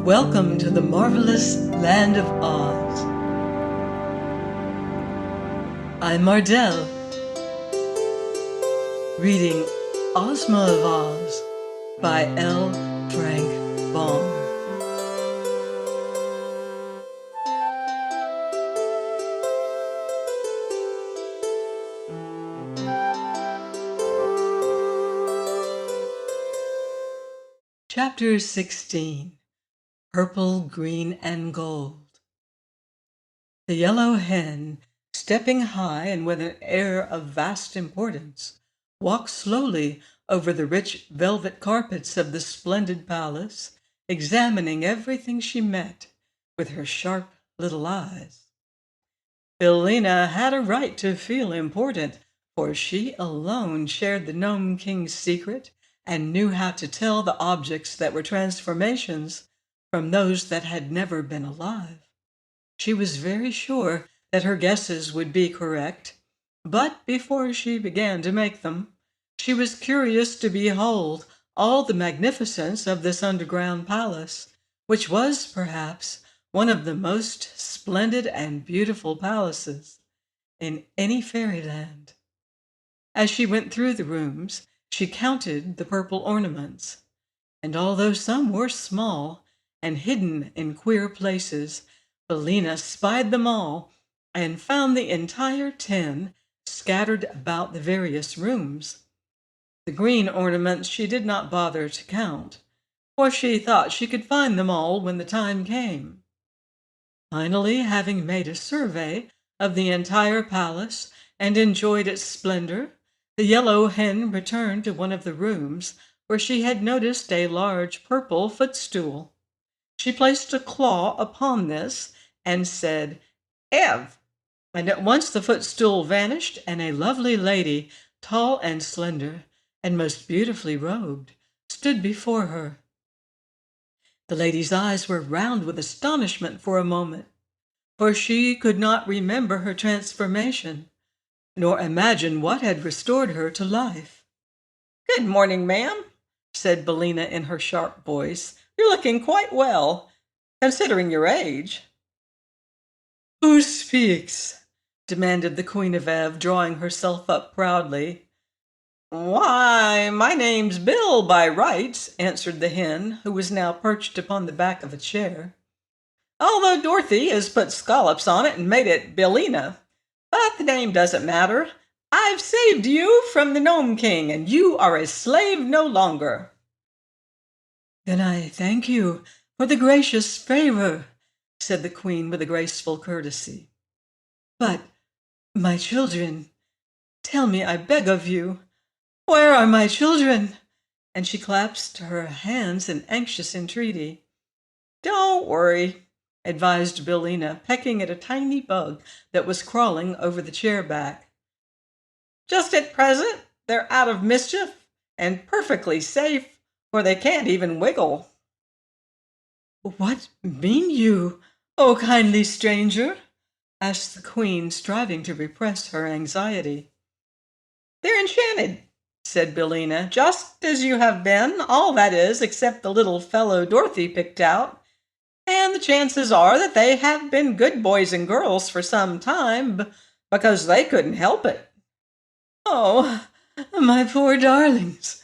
Welcome to the marvelous land of Oz. I'm Mardell, reading Ozma of Oz by L. Frank Baum. Chapter 16. Purple, Green, and Gold. The yellow hen, stepping high and with an air of vast importance, walked slowly over the rich velvet carpets of the splendid palace, examining everything she met with her sharp little eyes. Billina had a right to feel important, for she alone shared the Gnome King's secret and knew how to tell the objects that were transformations from those that had never been alive. She was very sure that her guesses would be correct, but before she began to make them, she was curious to behold all the magnificence of this underground palace, which was, perhaps, one of the most splendid and beautiful palaces in any fairyland. As she went through the rooms, she counted the purple ornaments, and although some were small and hidden in queer places, Billina spied them all and found the entire 10 scattered about the various rooms. The green ornaments she did not bother to count, for she thought she could find them all when the time came. Finally, having made a survey of the entire palace and enjoyed its splendor, the yellow hen returned to one of the rooms where she had noticed a large purple footstool. She placed a claw upon this and said, "Ev!" And at once the footstool vanished, and a lovely lady, tall and slender, and most beautifully robed, stood before her. The lady's eyes were round with astonishment for a moment, for she could not remember her transformation, nor imagine what had restored her to life. "Good morning, ma'am," said Billina in her sharp voice. "You're looking quite well, considering your age." "Who speaks?" demanded the Queen of Ev, drawing herself up proudly. "Why, my name's Bill by rights," answered the hen, who was now perched upon the back of a chair. "Although Dorothy has put scallops on it and made it Billina. But the name doesn't matter. I've saved you from the Gnome King, and you are a slave no longer." "Then I thank you for the gracious favor," said the Queen with a graceful courtesy. "But my children, tell me, I beg of you, where are my children?" And she clasped her hands in anxious entreaty. "Don't worry," advised Billina, pecking at a tiny bug that was crawling over the chair back. "Just at present, they're out of mischief and perfectly safe, for they can't even wiggle." "What mean you, O kindly stranger?" asked the Queen, striving to repress her anxiety. "They're enchanted," said Billina, "just as you have been, all that is, except the little fellow Dorothy picked out. And the chances are that they have been good boys and girls for some time, because they couldn't help it." "Oh, my poor darlings!"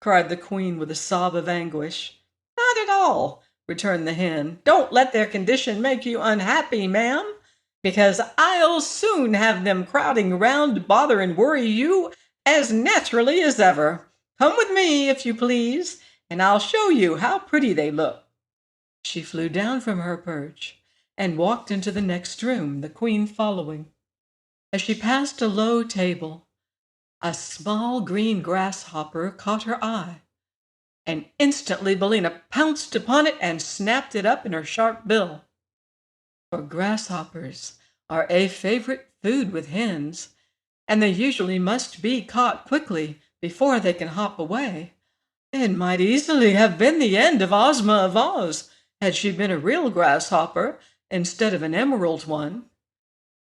cried the Queen with a sob of anguish. "Not at all," returned the hen. "Don't let their condition make you unhappy, ma'am, because I'll soon have them crowding around to bother and worry you as naturally as ever. Come with me, if you please, and I'll show you how pretty they look." She flew down from her perch and walked into the next room, the Queen following. As she passed a low table, a small green grasshopper caught her eye, and instantly Billina pounced upon it and snapped it up in her sharp bill. For grasshoppers are a favorite food with hens, and they usually must be caught quickly before they can hop away. It might easily have been the end of Ozma of Oz had she been a real grasshopper instead of an emerald one.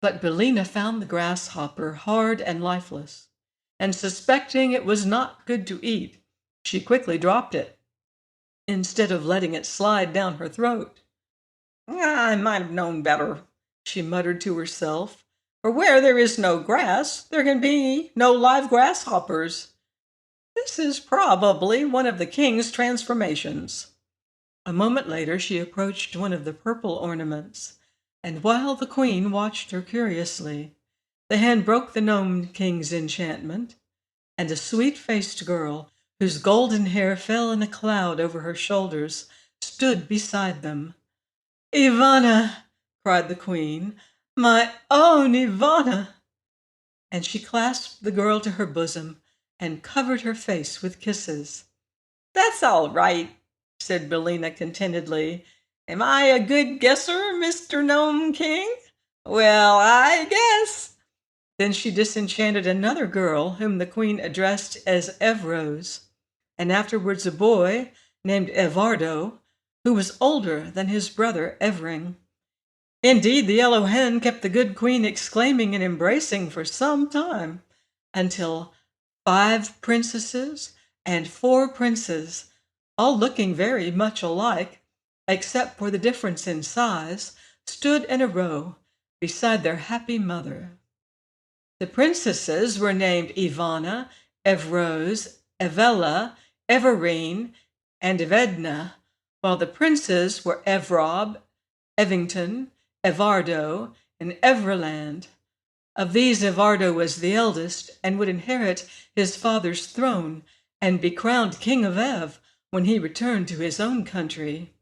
But Billina found the grasshopper hard and lifeless, and suspecting it was not good to eat, she quickly dropped it. instead of letting it slide down her throat. "I might have known better," she muttered to herself. "For where there is no grass, there can be no live grasshoppers. This is probably one of the king's transformations." A moment later she approached one of the purple ornaments, and while the queen watched her curiously, the hen broke the gnome king's enchantment, and a sweet-faced girl, whose golden hair fell in a cloud over her shoulders, stood beside them. "Ivana!" cried the queen. "My own Ivana!" And she clasped the girl to her bosom and covered her face with kisses. "That's all right," said Billina contentedly. "Am I a good guesser, Mr. Gnome King? Well, I guess." Then she disenchanted another girl whom the queen addressed as Evrose, and afterwards a boy named Evardo, who was older than his brother Evring. Indeed, the yellow hen kept the good queen exclaiming and embracing for some time, until 5 princesses and 4 princes, all looking very much alike, except for the difference in size, stood in a row beside their happy mother. The princesses were named Ivana, Evrose, Evella, Everine, and Evedna, while the princes were Evrob, Evington, Evardo, and Everland. Of these, Evardo was the eldest and would inherit his father's throne and be crowned king of Ev when he returned to his own country.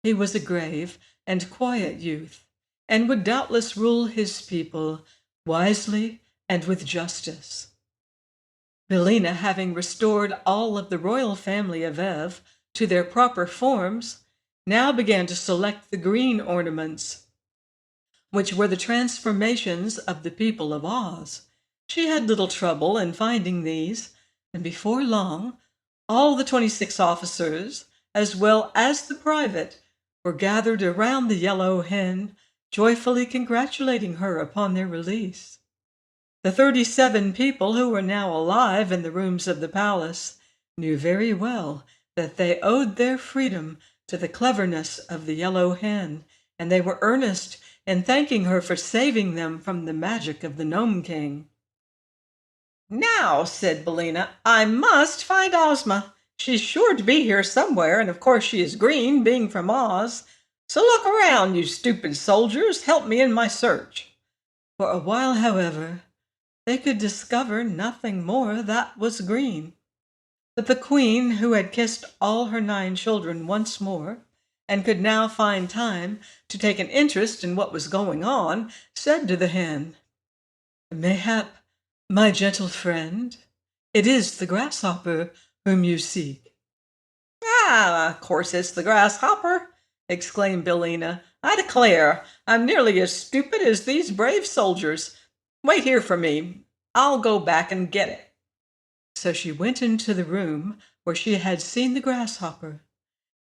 He was a grave and quiet youth, and would doubtless rule his people wisely and with justice. Billina, having restored all of the royal family of Ev to their proper forms, now began to select the green ornaments, which were the transformations of the people of Oz. She had little trouble in finding these, and before long, all the 26 officers, as well as the private, were gathered around the yellow hen, joyfully congratulating her upon their release. The 37 people who were now alive in the rooms of the palace knew very well that they owed their freedom to the cleverness of the yellow hen, and they were earnest in thanking her for saving them from the magic of the Gnome King. "Now," said Billina, "I must find Ozma. She's sure to be here somewhere, and of course she is green, being from Oz. So look around, you stupid soldiers. Help me in my search." For a while, however, they could discover nothing more that was green. But the queen, who had kissed all her 9 children once more, and could now find time to take an interest in what was going on, said to the hen, "Mayhap, my gentle friend, it is the grasshopper whom you seek." "Ah, of course it's the grasshopper," exclaimed Billina. "I declare, I'm nearly as stupid as these brave soldiers. Wait here for me. I'll go back and get it." So she went into the room where she had seen the grasshopper,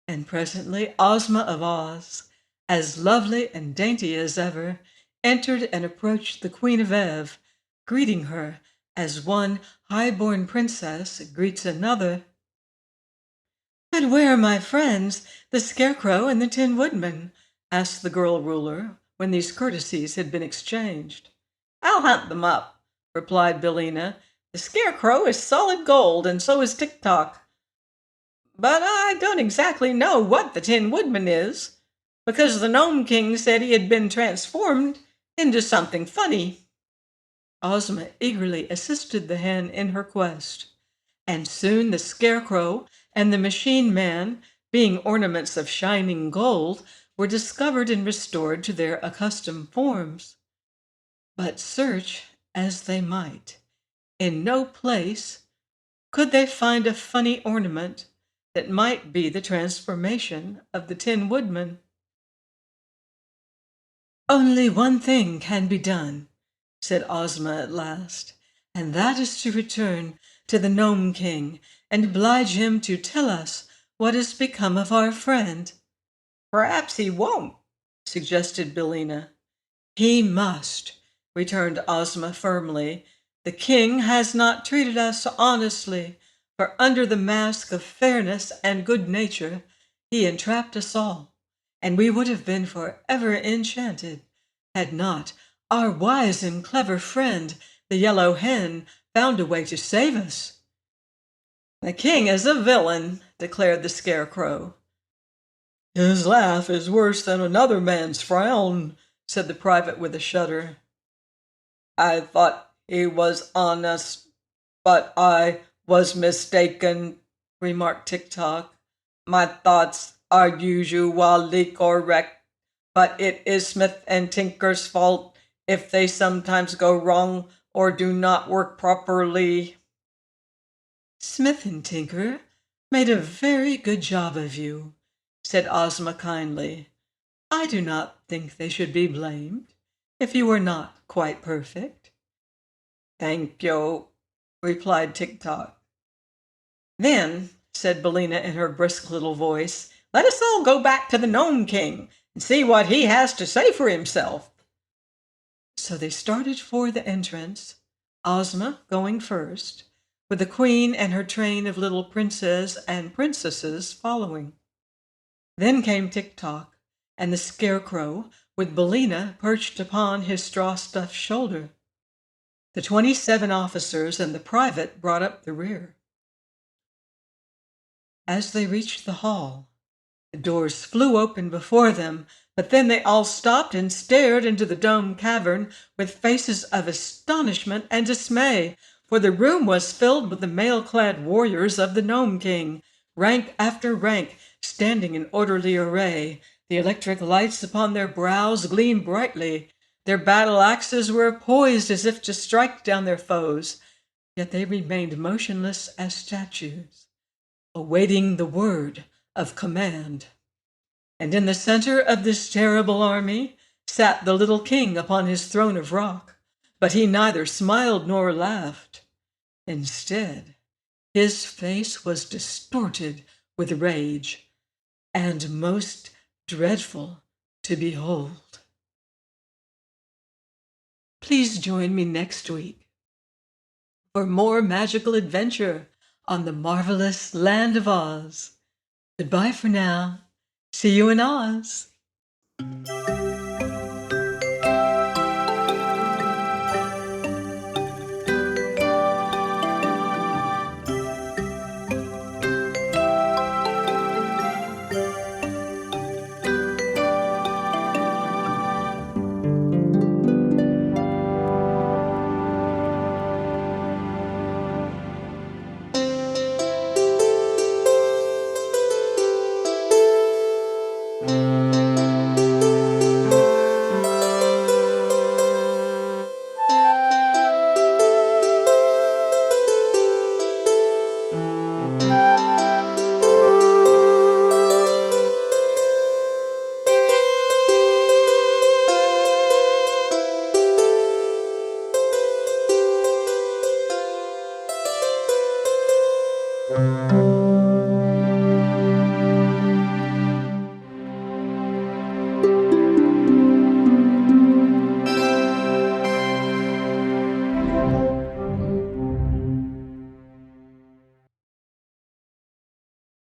and presently Ozma of Oz, as lovely and dainty as ever, entered and approached the Queen of Ev, greeting her as one high-born princess greets another. "And where are my friends, the Scarecrow and the Tin Woodman?" asked the girl ruler, when these courtesies had been exchanged. "I'll hunt them up," replied Billina. "The Scarecrow is solid gold, and so is Tik-Tok. But I don't exactly know what the Tin Woodman is, because the Gnome King said he had been transformed into something funny." Ozma eagerly assisted the hen in her quest, and soon the Scarecrow and the Machine Man, being ornaments of shining gold, were discovered and restored to their accustomed forms. But search as they might, in no place could they find a funny ornament that might be the transformation of the Tin Woodman. "Only one thing can be done," said Ozma at last, "and that is to return to the Gnome King and oblige him to tell us what has become of our friend." "Perhaps he won't," suggested Billina. "He must," returned Ozma firmly. "The king has not treated us honestly, for under the mask of fairness and good nature, He entrapped us all, and we would have been forever enchanted had not our wise and clever friend, the yellow hen, found a way to save us." "The king is a villain," declared the Scarecrow. "His laugh is worse than another man's frown," said the private with a shudder. "I thought he was honest, but I was mistaken," remarked Tick-Tock. "My thoughts are usually correct, but it is Smith and Tinker's fault if they sometimes go wrong or do not work properly." "Smith and Tinker made a very good job of you," said Ozma kindly. "I do not think they should be blamed if you were not quite perfect." "Thank you," replied Tick-Tock. "Then," said Billina in her brisk little voice, "let us all go back to the Gnome King and see what he has to say for himself." So they started for the entrance, Ozma going first, with the Queen and her train of little princes and princesses following. Then came Tick-Tock and the Scarecrow, with Billina perched upon his straw-stuffed shoulder. The 27 officers and the private brought up the rear. As they reached the hall, the doors flew open before them, but then they all stopped and stared into the dome cavern with faces of astonishment and dismay, for the room was filled with the mail-clad warriors of the Gnome King, rank after rank, standing in orderly array. The electric lights upon their brows gleamed brightly. Their battle axes were poised as if to strike down their foes, yet they remained motionless as statues, awaiting the word of command. And in the center of this terrible army sat the little king upon his throne of rock, but he neither smiled nor laughed. Instead, his face was distorted with rage, and most dreadful to behold. Please join me next week for more magical adventure on the marvelous land of Oz. Goodbye for now. See you in Oz.